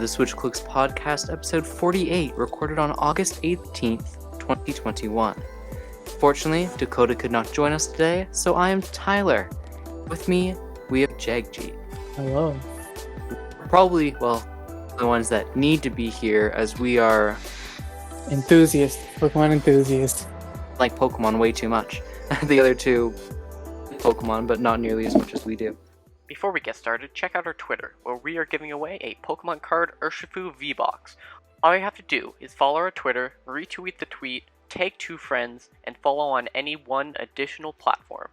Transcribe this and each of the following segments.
the SwitchClicksPodcast, episode 48, recorded on August 18th, 2021. Fortunately, Dakota could not join us today, so I am Tyler. With me, we have Jagjit. Hello. We're probably, the ones that need to be here, as we are... Pokemon enthusiasts. Like Pokemon way too much. The other two, Pokemon, but not nearly as much as we do. Before we get started, check out our Twitter, where we are giving away a Pokemon card Urshifu V-Box. All you have to do is follow our Twitter, retweet the tweet, tag 2 friends, and follow on any one additional platform.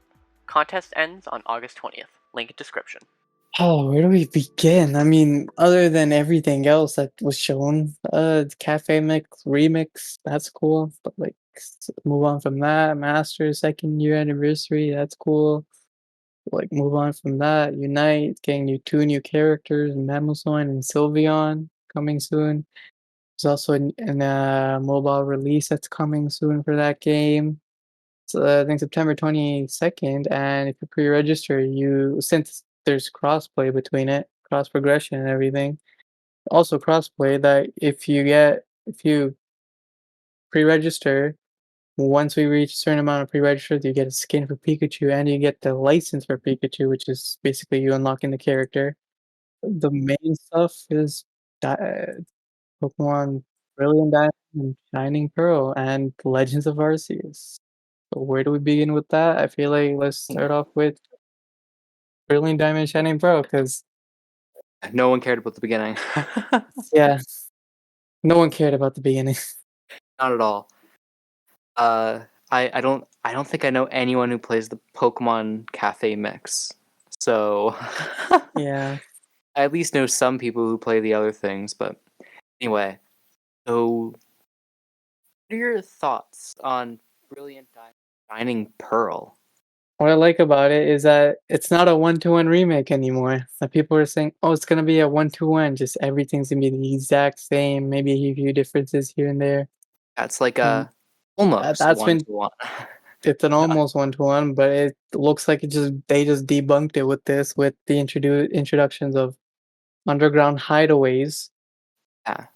Contest ends on August 20th. Link in description. Oh, where do we begin? I mean, other than everything else that was shown, Cafe Mix Remix, that's cool. But move on from that. Masters second year anniversary, that's cool. Move on from that. Unite, getting two new characters, Mamoswine and Sylveon, coming soon. There's also a mobile release that's coming soon for that game. So I think September 22nd, and if you pre-register, since there's crossplay between it, cross progression and everything, also crossplay that if you pre-register, once we reach a certain amount of pre-registers, you get a skin for Pikachu, and you get the license for Pikachu, which is basically you unlocking the character. The main stuff is Pokemon Brilliant Diamond and Shining Pearl and Legends of Arceus. So where do we begin with that? I feel like let's start off with Brilliant Diamond and Shining Pearl, because No one cared about the beginning. yeah, no one cared about the beginning. Not at all. I don't think I know anyone who plays the Pokemon Cafe Mix. So Yeah. I at least know some people who play the other things, but anyway. So what are your thoughts on Brilliant Diamond Shining Pearl? What I like about it is that it's not a 1-to-1 remake anymore. That people are saying, oh, it's gonna be a 1-to-1, just everything's gonna be the exact same, maybe a few differences here and there. That's like almost that's been 1-to-1. It's an almost 1-to-1, but it looks like they just debunked it with the introductions of underground hideaways. Yeah.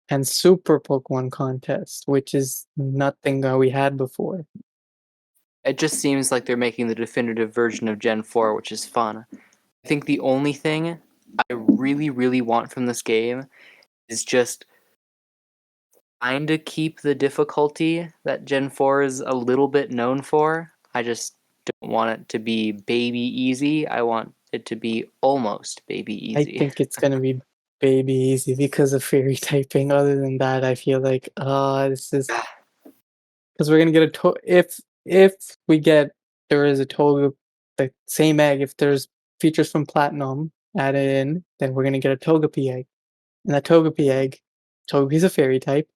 And Super Pokemon Contest, which is nothing that we had before. It just seems like they're making the definitive version of Gen 4, which is fun. I think the only thing I really, really want from this game is just trying to keep the difficulty that Gen 4 is a little bit known for. I just don't want it to be baby easy. I want it to be almost baby easy. I think it's gonna be baby easy because of fairy typing. Other than that, I feel like this is because we're gonna get if there is a Toga, the same egg. If there's features from Platinum added in, then we're gonna get a Togepi egg, and that Togepi egg, Togepi's a fairy type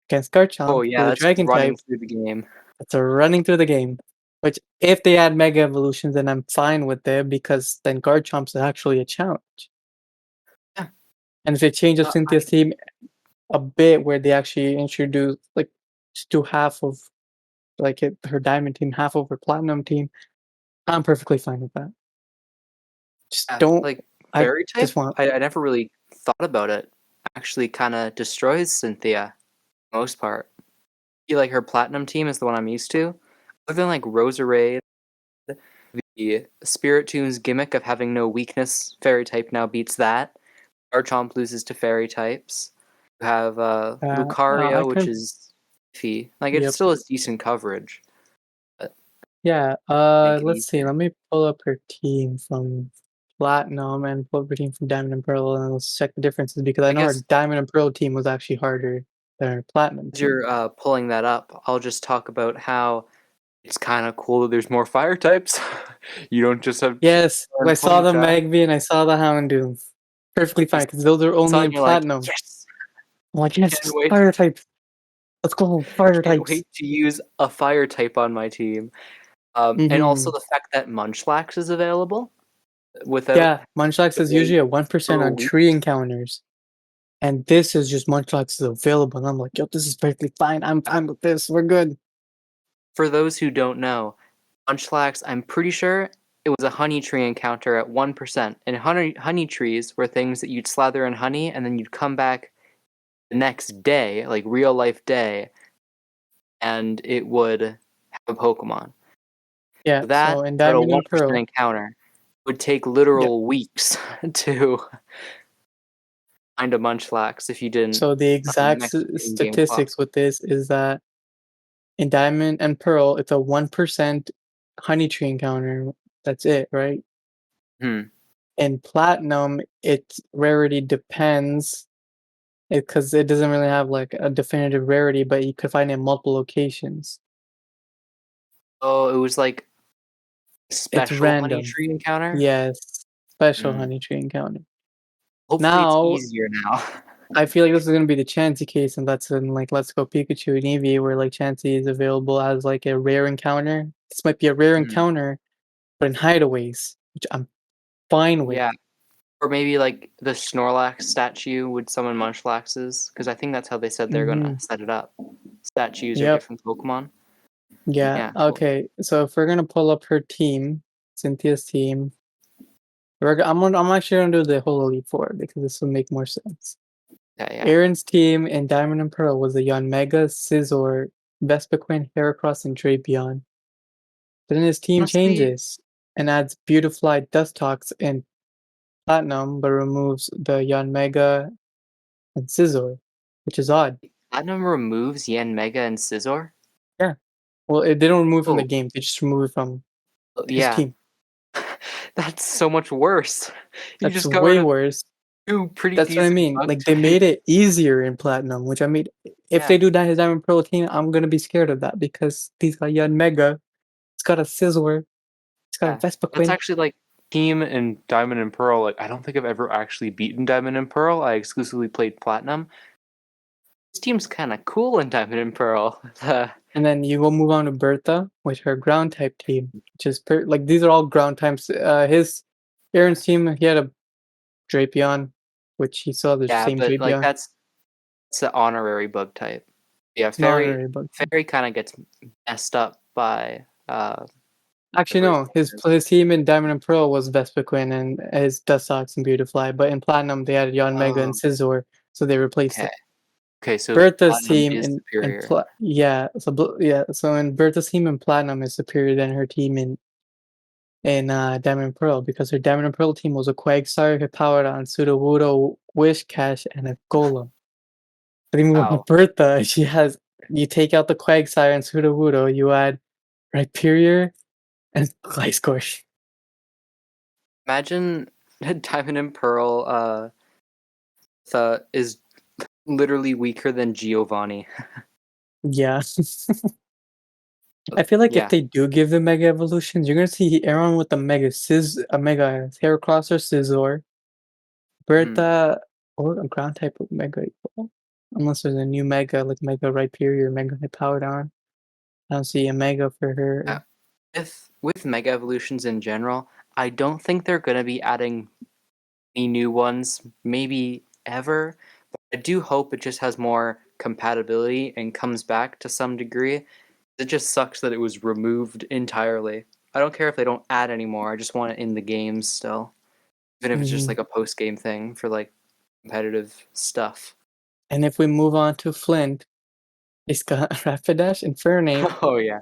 against Garchomp with a that's dragon running type. through the game. It's a running through the game. Which, if they add Mega Evolutions, then I'm fine with it, because then Garchomp's actually a challenge. Yeah. And if they change up Cynthia's team a bit, where they actually introduce to half of her Diamond team, half of her Platinum team, I'm perfectly fine with that. Just don't fairy type. Just want. I never really thought about it. Actually, kind of destroys Cynthia, for the most part. I feel like her Platinum team is the one I'm used to. Other than Roserade, the Spirit Tune's gimmick of having no weakness fairy type now beats that. Garchomp loses to fairy types. You have Lucario, which is iffy. It still has decent coverage. But yeah. Let's see. easier. Let me pull up her team from Platinum and pull up her team from Diamond and Pearl, and let's check the differences, because I know her Diamond and Pearl team was actually harder than her Platinum As team. you're pulling that up, I'll just talk about how it's kind of cool that there's more fire types. You don't just have... Yes, I saw the Magby and I saw the Houndoom. Perfectly fine, because those are only in Platinum. Yes! I'm like, yes, fire type. Let's go, fire types. Can't wait to use a fire type on my team. And also the fact that Munchlax is available. Munchlax is usually a 1% on tree encounters. And this is just Munchlax is available. And I'm like, yo, this is perfectly fine. I'm fine with this. We're good. For those who don't know, Munchlax, I'm pretty sure it was a honey tree encounter at 1%. And honey trees were things that you'd slather in honey, and then you'd come back the next day, like real life day, and it would have a Pokemon. Yeah, That so in at a Diamond and 1% Pearl, encounter would take yeah. literal weeks to find a Munchlax if you didn't So the exact max in-game clock. statistics with this is that in Diamond and Pearl, it's a 1% honey tree encounter. That's it, right? Hmm. In Platinum, its rarity depends because it doesn't really have like a definitive rarity, but you could find it in multiple locations. Oh, it was like It's special honey random. tree encounter? Yes, special Hmm. honey tree encounter. Hopefully it's Now, easier now. I feel like this is gonna be the Chansey case, and that's in like Let's Go Pikachu and Eevee, where like Chansey is available as like a rare encounter. This might be a rare Hmm. encounter, but in hideaways, which I'm fine with. Yeah. Or maybe like the Snorlax statue would summon Munchlaxes, because I think that's how they said they're gonna Mhm. set it up. Statues are Yep. different Pokemon. Yeah. Yeah, cool. Okay. So if we're gonna pull up her team, Cynthia's team, I'm actually gonna do the whole Elite Four because this will make more sense. Yeah, yeah. Aaron's team in Diamond and Pearl was the Yanmega, Scizor, Vespiquen, Heracross, and Drapion. But then his team Honestly, changes and adds Beautifly, Dustox, and Platinum, but removes the Yanmega and Scizor, which is odd. Platinum removes Yanmega and Scizor? Yeah. Well, they don't remove it from the Oh, game; they just remove it from his yeah. team. That's so much worse. You That's just got rid way of worse. two pretty That's what I decent mean. bug Like they types. made it easier in Platinum, which I mean, if Yeah. they do his Diamond Pearl team, I'm gonna be scared of that because he's got Yanmega, it's got a Scizor, it's got a Yeah. That's Vespiquen. actually like team in Diamond and Pearl. Like I don't think I've ever actually beaten Diamond and Pearl. I exclusively played Platinum. This team's kind of cool in Diamond and Pearl. And then you go move on to Bertha, which her ground type team, which is like these are all ground types. His Aaron's team, he had a Drapion, which he saw the Yeah, same but like Drapion. it's an honorary bug type. Yeah, It's an honorary bug type. Fairy kind of gets messed up by Actually, whatever his no, name is. his team in Diamond and Pearl was Vespiquen and his Dustox and Beautifly, but in Platinum they added Yanmega and Oh, Scizor, so they replaced okay. it. Okay, so Bertha's Platinum team is superior. so in Bertha's team in Platinum is superior than her team in Diamond and Pearl because her Diamond and Pearl team was a Quagsire, Hippowdon, Sudowoodo, Wishcash, and a Golem. But even with Wow. Bertha, she has you take out the Quagsire and Sudowoodo, you add Rhyperior and Gliscor. Imagine Diamond and Pearl is literally weaker than Giovanni. Yeah. I feel like if Yeah. they do give the Mega Evolutions, you're gonna see Aaron with a Mega Heracross or Scizor. Mhm. Bertha or a ground type of Mega Evolve. Unless there's a new Mega like Mega Rhyperior or Mega Hippowdon. I don't see a Mega for Yeah. her. With Mega Evolutions in general, I don't think they're gonna be adding any new ones, maybe ever. But I do hope it just has more compatibility and comes back to some degree. It just sucks that it was removed entirely. I don't care if they don't add anymore. I just want it in the games still, even if it's just Mhm. like a post game thing for like competitive stuff. And if we move on to Flint, it's got Rapidash, Infernape, Oh yeah,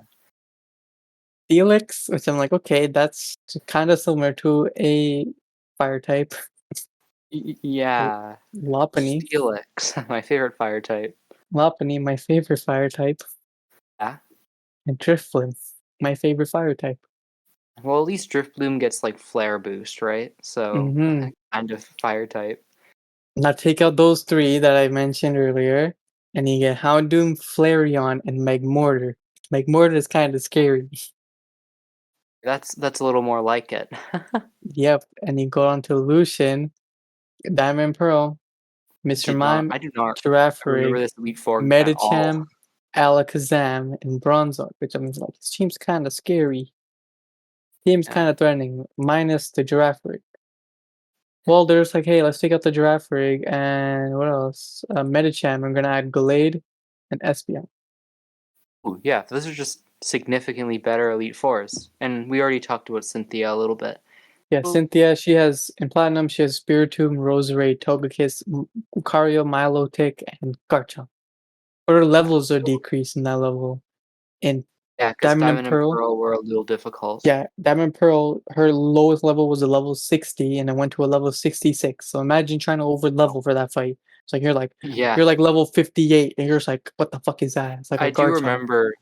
Felix, which I'm like, okay, that's kind of similar to a fire type. L- yeah. Lopunny, Felix, my favorite fire type. Lopunny, my favorite fire type, Yeah. and Drifblim, my favorite fire type. Well, at least Driftbloom gets like flare boost, right? So Mm-hmm. kind of fire type. Now take out those three that I mentioned earlier, and you get Houndoom, Flareon, and Magmortar. Magmortar is kind of scary. That's a little more like it. Yep, and you go on to Lucian, Diamond Pearl, Mr. Mime, I do not remember Girafarig, this Elite Four at all. Medicham, Alakazam, and Bronzor, which I mean, like, this team's kind of scary. Team's Yeah. kind of threatening, minus the Girafarig. Well, there's like, hey, let's take out the Girafarig, and what else? Medicham, I'm gonna add Gallade and Espeon. Ooh, yeah, those are just significantly better Elite Fours. And we already talked about Cynthia a little bit. Yeah, Well, Cynthia, she has in Platinum, she has Spiritomb, Roserade, Togekiss, Lucario, Milotic, and Garchomp. But her levels are decreased in that level. In yeah, because Diamond and Diamond and Pearl, Pearl were a little difficult. yeah, Diamond and Pearl, her lowest level was a level 60, and it went to a level 66. So imagine trying to over level for that fight. It's like Yeah, you're like level 58, and you're just like, what the fuck is that? It's like a I do Garchomp. remember.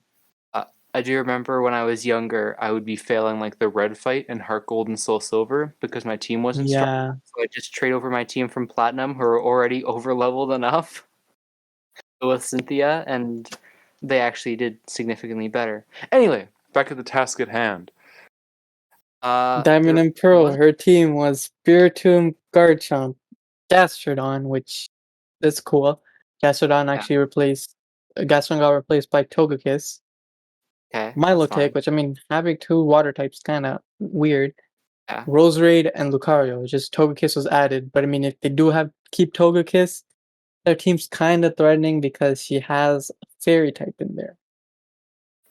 I do remember when I was younger, I would be failing like the red fight in Heart Gold and Soul Silver because my team wasn't strong. Yeah. So I just trade over my team from Platinum, who are already over leveled enough, with Cynthia, and they actually did significantly better. Anyway, back to the task at hand. Diamond There and Pearl, was her team was Spiritomb, Garchomp, Gastrodon, which that's cool. Gastrodon yeah, actually replaced Gastrodon got replaced by Togekiss. okay, that's Milotic, fine. which I mean having two water types kinda weird. Yeah, Roserade and Lucario, just Togekiss was added. But I mean if they do have keep Togekiss, their team's kinda threatening because she has a fairy type in there.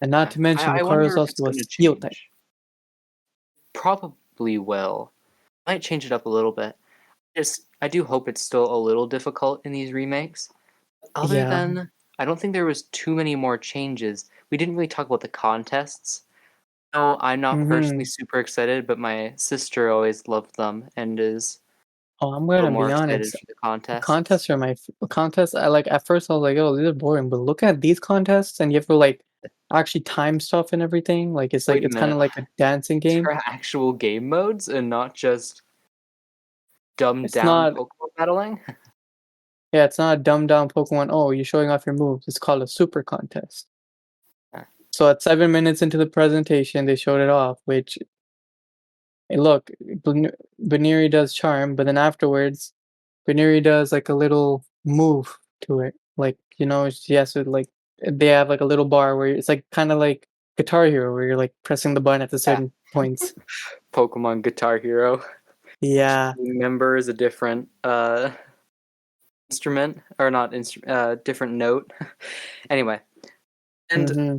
And not yeah. to mention I Lucario wonder is if it's also a gonna steel type. change. Probably will. Might change it up a little bit. Just I do hope it's still a little difficult in these remakes. Other Yeah. than I don't think there was too many more changes. We didn't really talk about the contests. No, I'm not personally Mhm. super excited, but my sister always loved them and is Oh, I'm a gonna little more be excited honest. for the contests. Contests are my contests. I like at first I was like, oh, these are boring, but look at these contests, and you have to like actually time stuff and everything. Wait a It's kind minute. of like a dancing game. There are actual game modes and not just dumbed It's down not, Pokemon battling? yeah, it's not a dumbed down Pokemon. Oh, you're showing off your moves. It's called a super contest. So at 7 minutes into the presentation, they showed it off. Which, hey, look, Baneri does charm, but then afterwards, Baneri does like a little move to it. Like she has to like they have like a little bar where it's like kind of like Guitar Hero where you're like pressing the button at the Yeah. certain points. Pokemon Guitar Hero. Yeah. Member is a different instrument or not instrument different note. Anyway, and Hmm.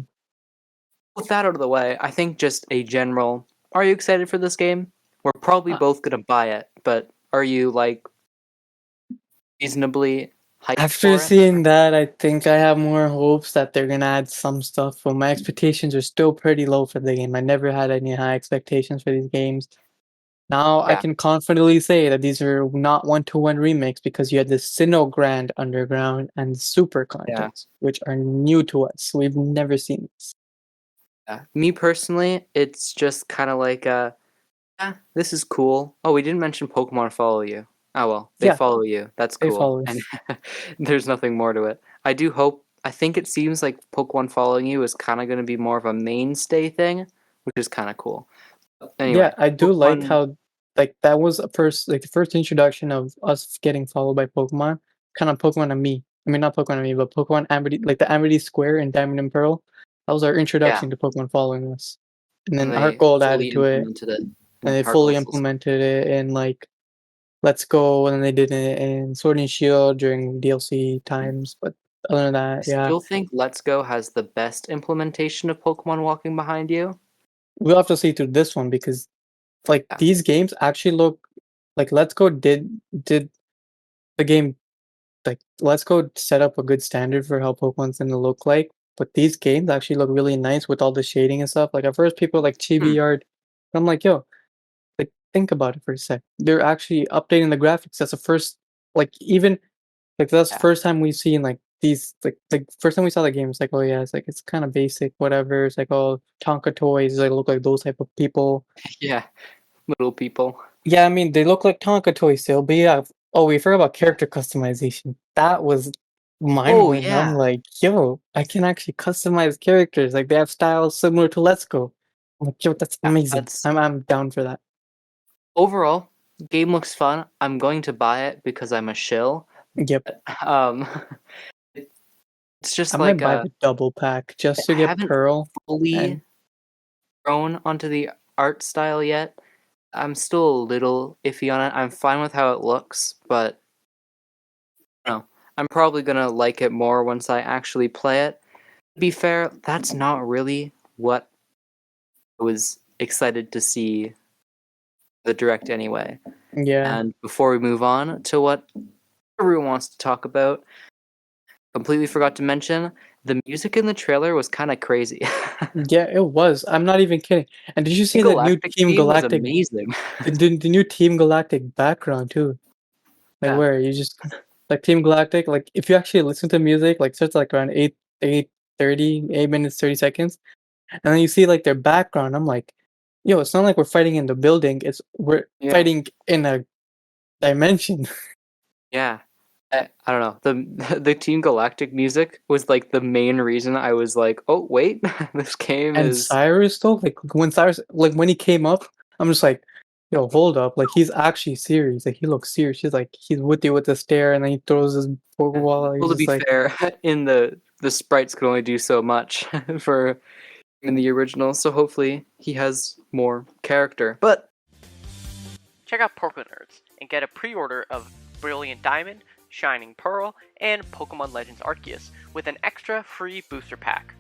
with that out of the way, I think just a general, are you excited for this game? We're probably both gonna buy it, but are you like reasonably hyped After for it? seeing that, I think I have more hopes that they're gonna add some stuff. But my expectations are still pretty low for the game. I never had any high expectations for these games. Now I Yeah, can confidently say that these are not one-to-one remakes because you had the Sinnoh Grand Underground and Super yeah, Contest, which are new to us. We've never seen this. yeah. Me personally, it's just kind of like yeah, this is cool. Oh, we didn't mention Pokemon follow you. Oh well, they Yeah, follow you. That's they cool. follow. And there's nothing more to it. I do hope. I think it seems like Pokemon following you is kind of going to be more of a mainstay thing, which is kind of cool. Yeah, Anyway, I do like Pokemon. how like that was a first like the first introduction of us getting followed by Pokemon. Kind of Pokemon and me. I mean not Pokemon and me, but Pokemon Amity like the Amity Square in Diamond and Pearl. That was our Yeah, introduction to Pokemon following us. And and then Heart they Gold fully added to it, implemented it and with they Heart fully Gold Soul Silver. implemented it in like Let's Go, and then they did it in Sword and Shield during DLC times. But other than I that, yeah. still think Let's Go has the best implementation of Pokemon walking behind you. We'll have to see through this one because like Yeah. these games actually look like Let's Go did the game like Let's Go set up a good standard for how Pokemon's gonna look like. But these games actually look really nice with all the shading and stuff. Like at first people were like Hmm. chibi art. But I'm like, yo, like think about it for a sec. They're actually updating the graphics. That's the first like even like that's the Yeah. first time we've seen like these like first time we saw the game, it's like, oh yeah, it's like it's kind of basic, whatever. It's like oh Tonka toys, like look like those type of people. Yeah. Little people. Yeah, I mean they look like Tonka toys still, but yeah. Oh, we forgot about character customization. That was mind Oh blowing. I'm yeah. like, yo, I can actually customize characters. Like they have styles similar to Let's Go. I'm like, yo, that's Yeah. amazing. That's I'm down for that. overall, game looks fun. I'm going to buy it because I'm a shill. Yep, Um, it's I just might like buy the double pack just to I get haven't Pearl fully and grown onto the art style yet. I'm still a little iffy on it. I'm fine with how it looks, but no, I'm probably gonna like it more once I actually play it. To be fair, that's not really what I was excited to see the direct anyway. Yeah. And before we move on to what everyone wants to talk about, completely forgot to mention the music in the trailer was kind of crazy. Yeah, it was. I'm not even kidding. And did you The see the new Galactic Team theme was Galactic amazing. the new Team Galactic background too? Like Yeah, where you just like Team Galactic, like if you actually listen to music, like starts like around 8 minutes 30 seconds, and then you see like their background. I'm like, yo, it's not like we're fighting in the building, it's we're yeah, fighting in a dimension. yeah. I don't know. The Team Galactic music was like the main reason I was like, oh wait, this game And is Cyrus though, like when he came up, I'm just like, yo, hold up, like he's actually serious. Like he looks serious. He's like he's with you with the stare, and then he throws his Pokeball. He's well, to just be like, fair, in the sprites could only do so much for in the original, so hopefully he has more character. But Check out Nerds and get a pre-order of Brilliant Diamond, Shining Pearl, and Pokemon Legends Arceus with an extra free booster pack.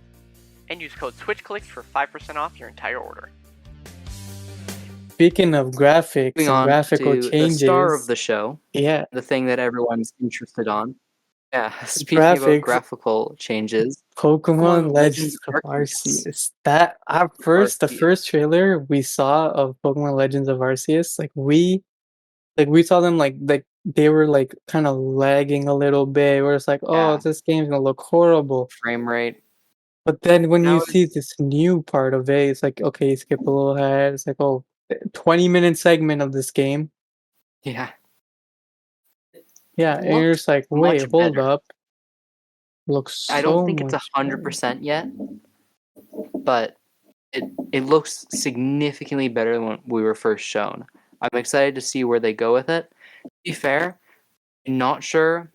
And use code SwitchClicks for 5% off your entire order. speaking of graphics moving and on graphical to the star of changes, the show, yeah, the thing that everyone's interested on. Yeah, speaking about graphics, graphical changes, Pokemon Pokemon Legends Legends of Arceus. Arceus. That at first, the Arceus. first trailer we saw of Pokemon Legends of Arceus, we saw them like they were like kind of lagging a little bit. Where it's like, oh, Yeah, this game's gonna look horrible. frame rate. But then when you Now see it's this new part of it, it's like, okay, skip a little ahead. It's like, oh, 20-minute segment of this game. yeah, Yeah, it and you're looks just like, wait, much hold better. up. Looks I don't so think it's much better. 100% yet, but it looks significantly better than when we were first shown. I'm excited to see where they go with it. To be fair, I'm not sure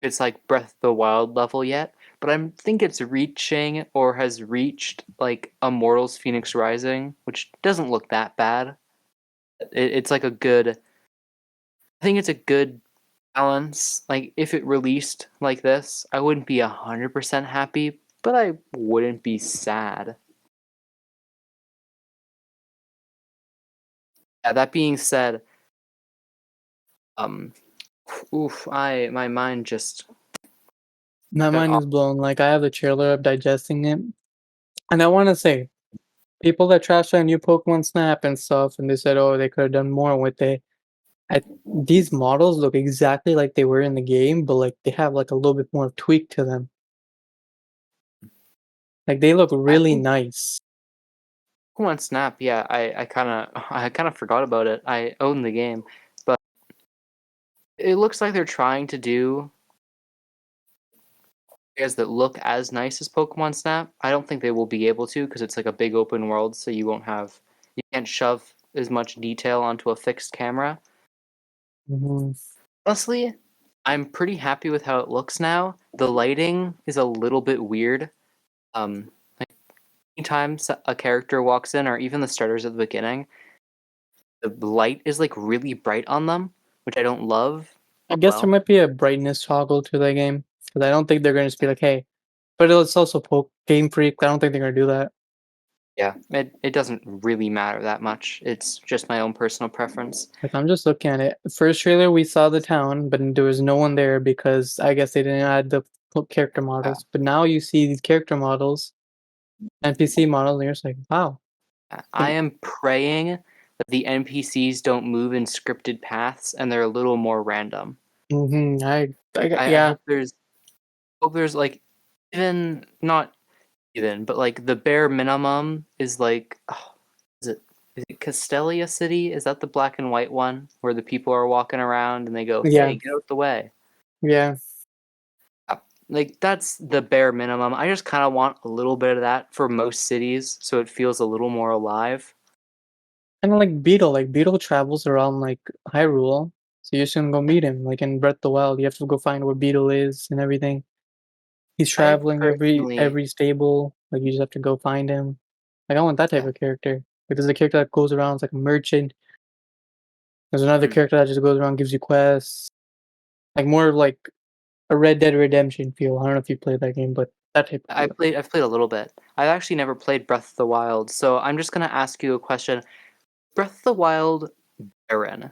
if it's like Breath of the Wild level yet, but I think it's reaching or has reached like Immortals Phoenix Rising, which doesn't look that bad. It's like a good. I think it's a good balance. Like if it released like this, I wouldn't be 100% happy, but I wouldn't be sad. Yeah, that being said, um, oof, my mind just My got mind off. is blown. Like I have the trailer up digesting it. And I wanna say, people that trashed on new Pokemon Snap and stuff, and they said, oh, they could have done more with it. These models look exactly like they were in the game, but like they have like a little bit more tweak to them. Like they look I really think nice. Pokemon Snap, yeah, I kind of I kind of forgot about it. I own the game, but it looks like they're trying to do areas that look as nice as Pokemon Snap. I don't think they will be able to because it's like a big open world, so you can't shove as much detail onto a fixed camera. Mhm. Honestly, I'm pretty happy with how it looks now. The lighting is a little bit weird. Like anytime a character walks in, or even the starters at the beginning, the light is like really bright on them, which I don't love. I Oh guess there well, might be a brightness toggle to the game because I don't think they're gonna just be like, hey, but it's also Game Freak. I don't think they're gonna do that. yeah, it doesn't really matter that much. It's just my own personal preference. Like I'm just looking at it. First trailer, we saw the town, but there was no one there because I guess they didn't add the character Yeah. models. But now you see these character models, NPC models, and you're just like, wow. I am praying that the NPCs don't move in scripted paths and they're a little more random. Mm-hmm. I Yeah, hope there's like even not even, but like the bare minimum is like is it is it Castelia City? Is that the black and white one where the people are walking around and they go, yeah, "Hey, get out the way." yeah. Like that's the bare minimum. I just kind of want a little bit of that for most cities so it feels a little more alive. Kind of like Beetle. Like Beetle travels around like Hyrule, so you just gonna go meet him. Like in Breath of the Wild, you have to go find where Beetle is and everything. He's I traveling personally every stable. Like you just have to go find him. Like I want that type yeah. of character. Like there's a character that goes around as like a merchant. There's another Hmm. character that just goes around gives you quests. Like more like a Red Dead Redemption feel. I don't know if you played that game, but that type of feel. I've played a little bit. I've actually never played Breath of the Wild, so I'm just gonna ask you a question. Breath of the Wild, barren.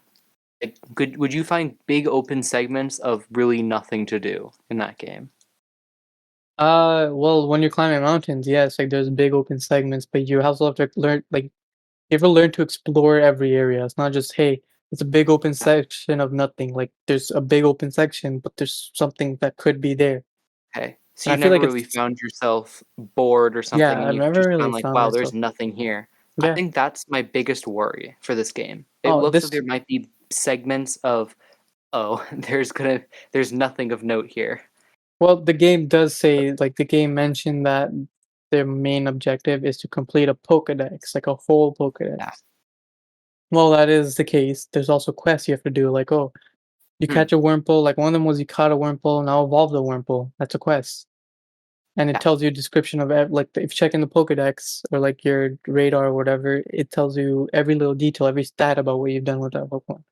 Like, would you find big open segments of really nothing to do in that game? Well, when you're climbing mountains, yes, like there's big open segments, but you also have to learn, like, you ever learn to explore every area. It's not just, hey, it's a big open section of nothing. Like, there's a big open section, but there's something that could be there. Okay, so And I you feel never like really it's, found yourself bored or yeah, something, and I've you never just really found like, found wow, there's myself. nothing here. I Yeah. think that's my biggest worry for this game. It Oh, looks like this, there might be segments of, oh, there's nothing of note here. well, the game does say, like, the game mentioned that their main objective is to complete a Pokédex, like a whole Pokédex. Yeah. Well, that is the case. There's also quests you have to do, like, oh, you Hmm. catch a Wurmple, like one of them was you caught a Wurmple, now evolve the Wurmple. That's a quest. And it Yeah. tells you a description of like if you check in the Pokedex or like your radar or whatever, it tells you every little detail, every stat about what you've done with that Pokemon.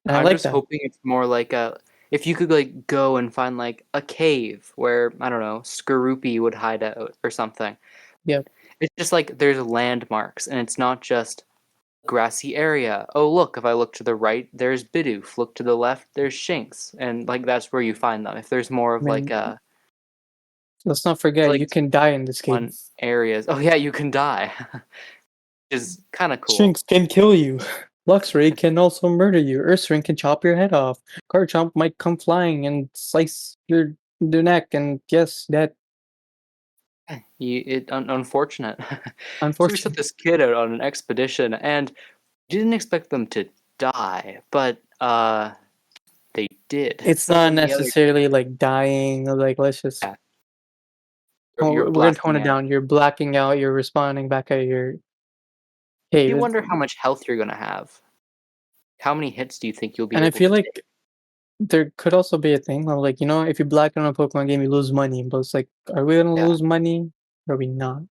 And I I'm like just that. hoping it's more like a if you could like go and find like a cave where I don't know Skorupi would hide out or something. Yeah. It's just like there's landmarks and it's not just grassy area. Oh look, if I look to the right, there's Bidoof. Look to the left, there's Shinx, and like that's where you find them. If there's more I of like mean, a let's not forget like you can die in this game. one areas. Oh yeah, you can die, which is kind of cool. Shinx can kill you. Luxray can also murder you. Ursaring can chop your head off. Garchomp might come flying and slice your neck, and yes, that Unfortunate. So we sent unfortunate. this kid out on an expedition, and didn't expect them to die, but they did. It's not Someone the other necessarily like dying, or like let's just yeah, you're we're gonna tone blacking it out. down. You're blacking out, you're responding back at your hey, You wonder how much health you're gonna have. How many hits do you think you'll be and I able feel to take? like there could also be a thing of like, if you black out on a Pokemon game, you lose money, but it's like, are we gonna Yeah, lose money? Or are we not?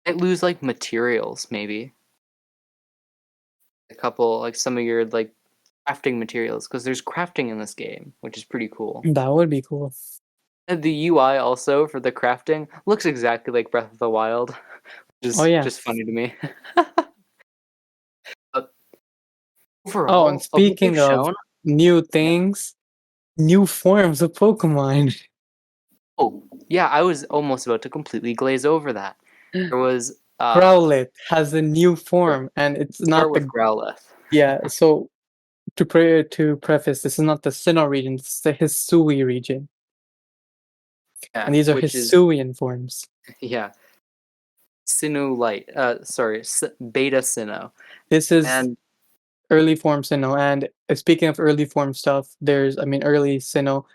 might lose like materials, maybe a couple, like some of your like crafting materials, because there's crafting in this game, which is pretty cool. That would be cool. And the UI also for the crafting looks exactly like Breath of the Wild, which Oh is yeah. just funny to me. But Oh, and overall, of what they've speaking of shown, new yeah. things, new forms of Pokemon. Oh, yeah, I was almost about to completely glaze over that. There was Growlithe has a new sure. form, and it's Start not with the Growlithe. yeah. So to preface, this is not the Sinnoh region. This is the Hisui region, Yeah, and these are which is Hisuian forms. yeah, Sinnoh Light. Sorry, Beta Sinnoh. This is And early form Sinnoh, and speaking of early form stuff, early Sinnoh.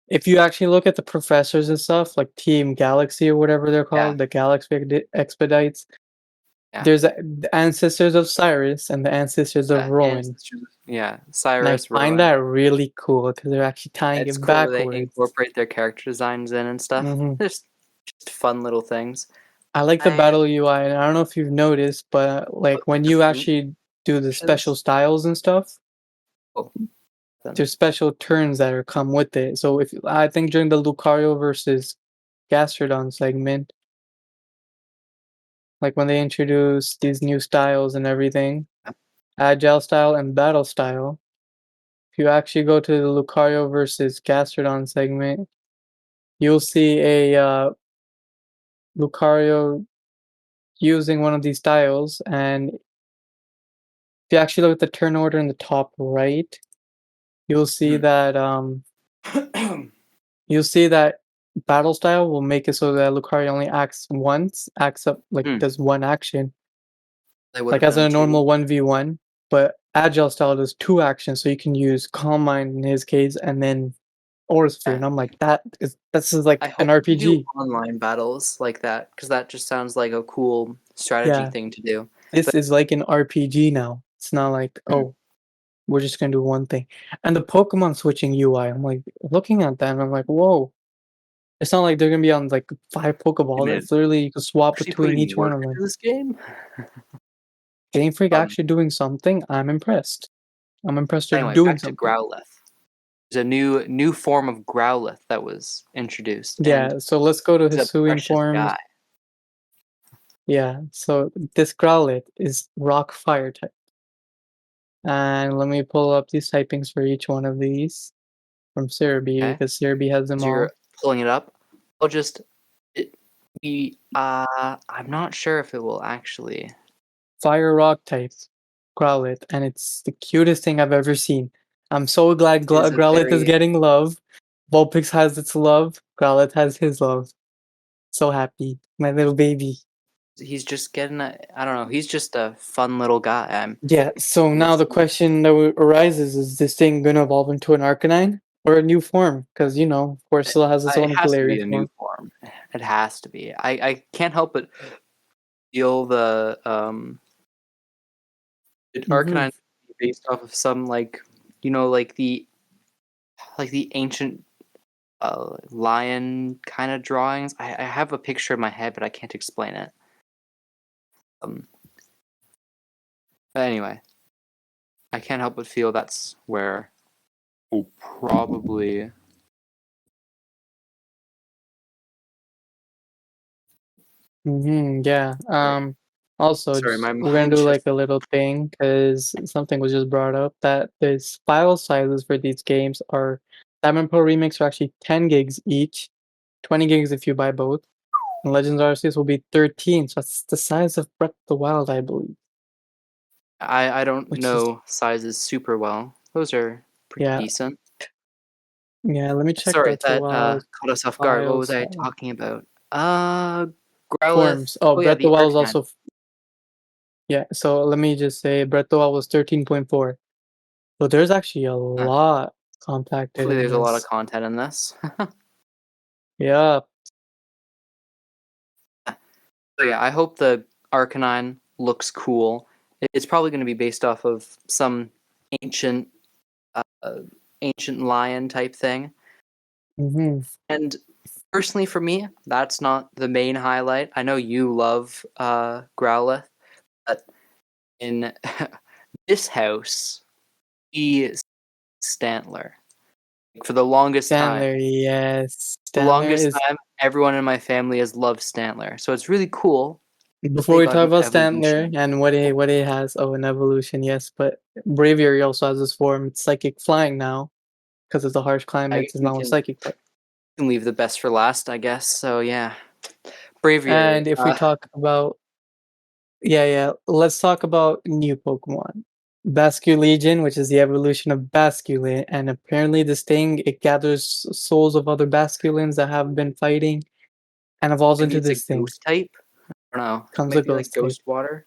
If you actually look at the professors and stuff, like Team Galaxy or whatever they're yeah, called, the Galaxy Expedites, yeah, there's the ancestors of Cyrus and the ancestors of Rowan. yeah, And I Cyrus, find Rowan. that really cool because they're actually tying It's it cool they backwards. incorporate their character designs in and stuff. hmm Just fun little things. I like the I battle UI, and I don't know if you've noticed, but like when like the you food actually do the special options. styles and stuff, Oh, then there's special turns that are come with it. So if I think during the Lucario versus Gastrodon segment, like when they introduce these new styles and everything, agile style and battle style. If you actually go to the Lucario versus Gastrodon segment, you'll see a Lucario using one of these styles, and if you actually look at the turn order in the top right, you'll see hmm. that you'll see that battle style will make it so that Lucario only acts once, acts up like Hmm. does one action, They would like have as in done a two. normal 1v1. But agile style does two actions, so you can use Calm Mind in his case, and then Aura Sphere, Yeah. and I'm like, this is I like an hope they do RPG. online battles like that because that just sounds like a cool strategy Yeah, thing to do. this But is like an RPG now. It's not like, hmm, oh, we're just gonna do one thing. And the Pokemon switching UI, I'm like looking at that and I'm like, whoa. It's not like they're gonna be on like 5 Pokeballs. man, It's literally you can swap actually between putting each one work of them. into this game. Game Freak Um, actually doing something. I'm impressed. I'm impressed they're anyway, doing back to something. Growlithe. There's a new form of Growlithe that was introduced, and Yeah, so let's go to he's a Hisuian precious forms. guy. Yeah, so this Growlithe is Rock Fire type. And let me pull up these typings for each one of these from Cerebi Okay. because Cerebi has them As all. you're pulling it up, I'll just I'm not sure if it will actually. Fire Rock type Growlithe, and it's the cutest thing I've ever seen. I'm so glad It is a Growlithe is very getting love. Vulpix has its love. Growlithe has his love. So happy, my little baby. he's just getting I don't know, he's just a fun little guy. Yeah, so now the question that arises is this thing gonna evolve into an Arcanine or a new form? Because, you know, of course, still has its It own has to be Galarian a new form. form. It has to be. I can't help but feel the Mm-hmm. Arcanine based off of some like like the ancient lion kind of drawings. I have a picture in my head, but I can't explain it. Um, but anyway, I can't help but feel that's where we'll probably. Yeah. Also, Sorry, my we're gonna mind do just. like a little thing because something was just brought up that the file sizes for these games are Diamond Pro Remix are actually 10 gigs each, 20 gigs if you buy both. And Legends Arceus will be 13, so that's the size of Breath of the Wild, I believe. I don't Which is know sizes super well. Those are pretty yeah, decent. yeah. Let me check Sorry, Breath of the that Wild caught us off guard. What file was I size talking about? Growlithe. forms. Oh, Oh yeah, Breath of the the Wild is Arcanine. also yeah. So let me just say Breath of the Wild was 13.4. So there's actually a Huh. lot compacted Hopefully, in there's a lot of this. content in this. Yeah. So yeah, I hope the Arcanine looks cool. It's probably going to be based off of some ancient, uh, ancient lion type thing. Mm-hmm. And personally, for me, that's not the main highlight. I know you love Growlithe, but in this house, he is Stantler. For the longest time, Stanler, yes. Stanler is everyone in my family has loved Stantler. So it's really cool. before They we got talk an about Stantler evolution. and what he has, oh an evolution, yes, but Braviary also has this form. It's psychic flying now, because of the harsh I climates guess is we now a can psychic type. leave the best for last, I guess. So yeah, Braviary. And if we talk about yeah, let's talk about new Pokemon. Basculegion, which is the evolution of Basculin, and apparently this thing it gathers souls of other Basculins that have been fighting and evolves Maybe into it's a this thing. ghost type. I don't know. It Comes a might be like ghost type. Ghost Water,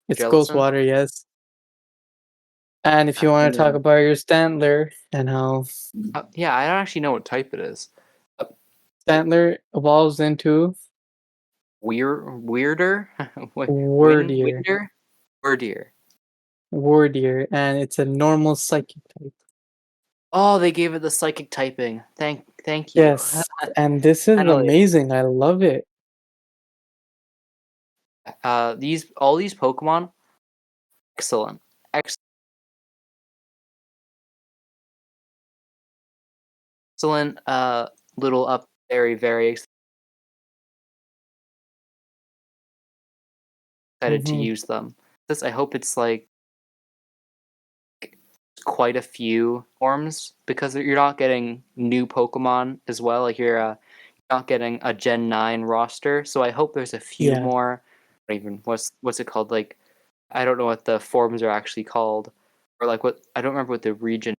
It's Ghost Jellicent. Water, yes. And if you want And to talk then, about your Stantler and how yeah, I don't actually know what type it is. Uh, Stantler evolves into weirder, Wordier. Winder, Wordier. Wordier, and it's a normal psychic type. Oh, they gave it the psychic typing. Thank you. Yes, and this is Finally, amazing. I love it. all these Pokemon, excellent, excellent. Little up, very excited to Hmm. use them. This, I hope it's like quite a few forms because you're not getting new Pokemon as well. Like you're not getting a Gen 9 roster, so I hope there's a few Yeah, more. Or even what's it called? Like I don't know what the forms are actually called, or like what I don't remember what the region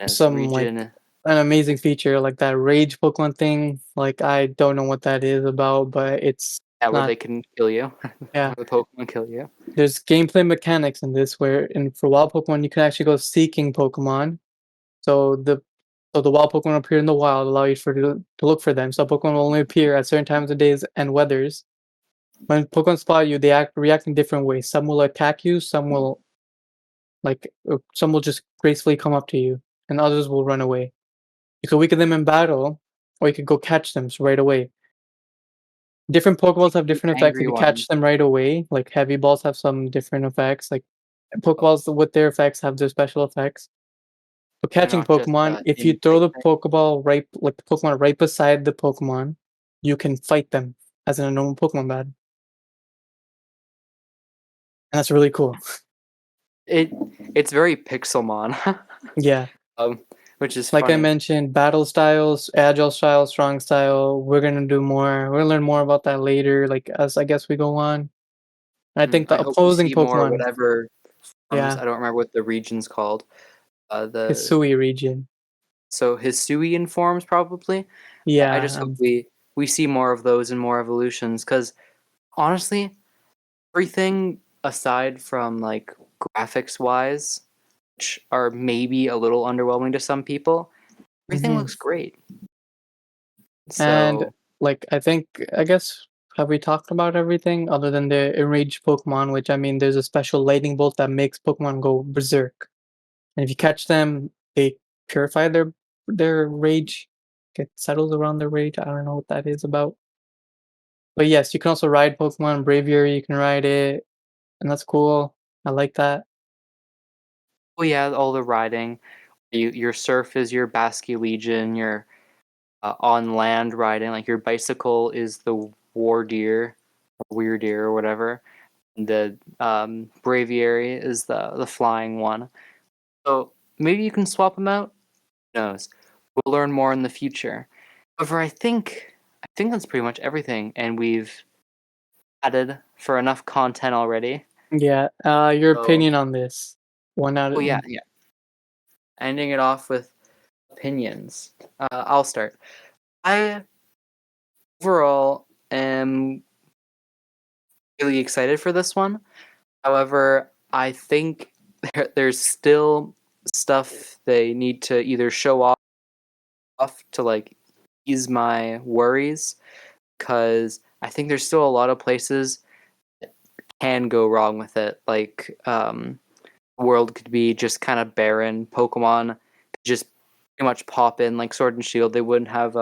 is. some like Region, an amazing feature like that rage Pokemon thing. Like I don't know what that is about, but it's yeah, where not. they can kill you, Yeah, where the Pokemon kill you. there's gameplay mechanics in this where in for wild Pokemon you can actually go seeking Pokemon. So the wild Pokemon appear in the wild, allow you to look for them. So Pokemon will only appear at certain times of days and weathers. When Pokemon spot you, they react in different ways. Some will attack you, some will just gracefully come up to you, and others will run away. You can weaken them in battle, or you can go catch them right away. Different Pokeballs have The different effects if angry you one. catch them right away. Like heavy balls have some different effects. Like Pokeballs with their effects have their special effects. But They're catching not just Pokemon, if you in throw type the thing. Pokeball right, like the Pokemon right beside the Pokemon, you can fight them. as in a normal Pokemon battle. And that's really cool. It's very Pixelmon, Yeah. um, which is Like I funny. mentioned, battle styles, agile style, strong style. We're gonna do more. We're gonna learn more about that later, like as I guess we go on. I think I the hope we opposing see more Pokemon, whatever forms. yeah, I don't remember what the region's called. The Hisui region. So Hisuian forms probably. I Yeah, just hope we see more of those and more evolutions because honestly, everything aside from like graphics wise, which are maybe a little underwhelming to some people, everything hmm looks great. and So like I guess have we talked about everything other than the enraged Pokemon? Which I mean, there's a special lightning bolt that makes Pokemon go berserk, and if you catch them, they purify their rage. It settles around their rage. I don't know what that is about. But yes, you can also ride Pokemon Braviary, you can ride it, and that's cool. I like that. well, yeah, all the riding. Your surf is your Basculegion. Your on land riding, like your bicycle is the War Deer, or Weir Deer, or whatever. The Braviary is the flying one. So maybe you can swap them out. Who knows? We'll learn more in the future. However, I think that's pretty much everything, and we've added for enough content already. Yeah, your So, opinion on this? One out oh of yeah, yeah. Ending it off with opinions. I'll start. I overall am really excited for this one. However, I think there's still stuff they need to either show off to like ease my worries because I think there's still a lot of places that can go wrong with it. Like the world could be just kind of barren. Pokemon could just pretty much pop in like Sword and Shield. They wouldn't have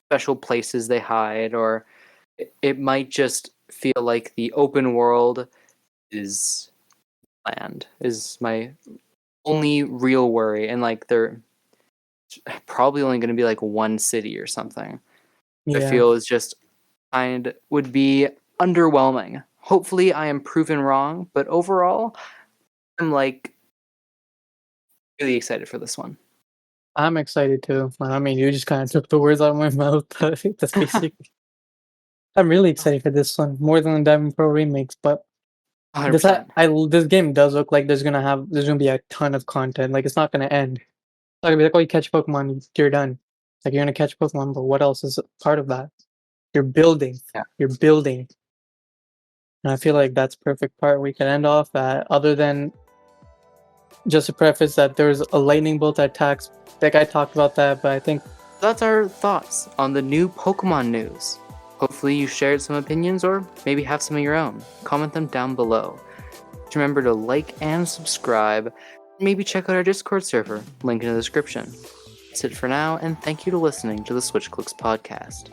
special places they hide, or it might just feel like the open world is land is my only real worry, and like they're probably only going to be like one city or something. I yeah. feel is just kind would be underwhelming. Hopefully, I am proven wrong, but overall, I'm like really excited for this one. I'm excited too. I mean, you just kind of took the words out of my mouth. That's basic. I'm really excited for this one more than the Diamond Pro remakes. But this 100%. this game does look like there's gonna be a ton of content. Like it's not gonna end. It's not gonna be like, oh, you catch Pokemon, you're done. Like you're gonna catch Pokemon, but what else is part of that? You're building. Yeah. You're building. And I feel like that's perfect part we can end off at. Other than just to preface that there's a lightning bolt that attacks. That guy talked about that, but I think That's our thoughts on the new Pokemon news. Hopefully, you shared some opinions or maybe have some of your own. Comment them down below. Just remember to like and subscribe. Maybe check out our Discord server, link in the description. That's it for now, and thank you to listening to the SwitchClicksPodcast.